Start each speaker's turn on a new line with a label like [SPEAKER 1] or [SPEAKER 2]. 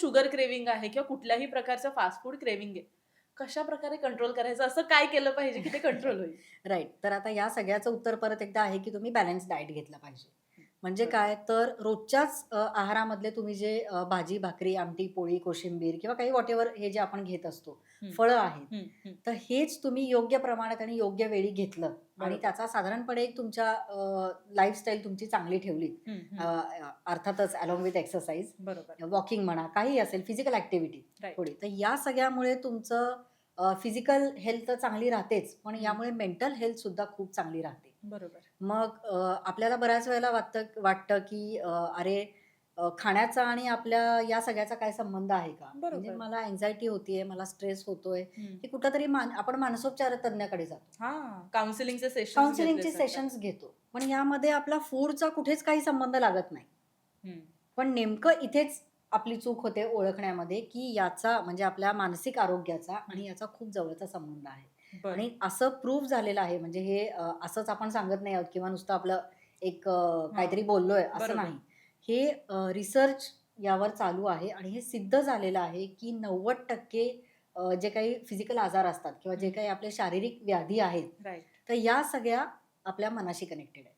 [SPEAKER 1] Sugar craving आहे किंवा कुठल्याही प्रकारचं फास्ट फूड क्रेव्हिंग आहे. कशाप्रकारे कंट्रोल करायचं? असं काय केलं पाहिजे की ते कंट्रोल होईल?
[SPEAKER 2] राइट. तर आता या सगळ्याचं उत्तर परत एकदा आहे, की तुम्ही बॅलन्स डाएट घेतला पाहिजे. म्हणजे
[SPEAKER 1] बरोबर.
[SPEAKER 2] काय तर रोजच्याच आहारामधले तुम्ही जे भाजी, भाकरी, आमटी, पोळी, कोशिंबीर किंवा काही व्हॉटएव्हर हे जे आपण घेत असतो,
[SPEAKER 1] हं,
[SPEAKER 2] फळं आहेत.
[SPEAKER 1] हं, हं.
[SPEAKER 2] तर हेच तुम्ही योग्य प्रमाणात आणि योग्य वेळी घेतलं आणि
[SPEAKER 1] बरोबर.
[SPEAKER 2] त्याचा साधारणपणे एक तुमच्या लाईफस्टाईल तुमची चांगली ठेवली.
[SPEAKER 1] हं,
[SPEAKER 2] अ,
[SPEAKER 1] हं.
[SPEAKER 2] अर्थातच अलोंग विथ एक्सरसाइज,
[SPEAKER 1] बरोबर.
[SPEAKER 2] वॉकिंग म्हणा, काहीही असेल फिजिकल ॲक्टिव्हिटी
[SPEAKER 1] राइट.
[SPEAKER 2] थोडी. तर या सगळ्यामुळे तुमचं फिजिकल हेल्थ तर चांगली राहतेच, पण
[SPEAKER 1] हं.
[SPEAKER 2] यामुळे मेंटल हेल्थ सुद्धा खूप चांगली राहते.
[SPEAKER 1] बरोबर.
[SPEAKER 2] मग आपल्याला बऱ्याच वेळेला वाटतं वाटतं, की अरे खाण्याचा आणि आपल्या या सगळ्याचा काय संबंध आहे का? म्हणजे
[SPEAKER 1] बरोबर.
[SPEAKER 2] मला अँक्साइटी होतीये, मला स्ट्रेस होतोय,
[SPEAKER 1] हं.
[SPEAKER 2] की कुठेतरी आपण मानसोपचार तज्ञाकडे जातो.
[SPEAKER 1] हां, काउन्सिलिंगचे सेशन्स घेतले
[SPEAKER 2] काउन्सिलिंगचे
[SPEAKER 1] जातात.
[SPEAKER 2] सेशन्स घेतो. पण यामध्ये आपला फूडचा कुठेच काही संबंध लागत नाही.
[SPEAKER 1] हं.
[SPEAKER 2] पण नेमकं इथेच आपली चूक होते ओळखण्यामध्ये, की याचा म्हणजे आपल्या मानसिक आरोग्याचा
[SPEAKER 1] हं.
[SPEAKER 2] आणि याचा खूप जवळचा संबंध आहे.
[SPEAKER 1] बरं.
[SPEAKER 2] आणि असं प्रूव्ह झालेलं आहे म्हणजे हे असंच आपण सांगत नाही आहोत किंवा नुसतं आपलं एक
[SPEAKER 1] हां.
[SPEAKER 2] काहीतरी बोललोय असं
[SPEAKER 1] बरोबर.
[SPEAKER 2] नाही. हे रिसर्च यावर चालू आहे आणि हे सिद्ध झालेलं आहे, की 90% जे काही फिजिकल आजार असतात किंवा जे
[SPEAKER 1] हं.
[SPEAKER 2] काही आपले शारीरिक व्याधी आहेत,
[SPEAKER 1] राइट.
[SPEAKER 2] तर या सगळ्या आपल्या मनाशी कनेक्टेड आहेत.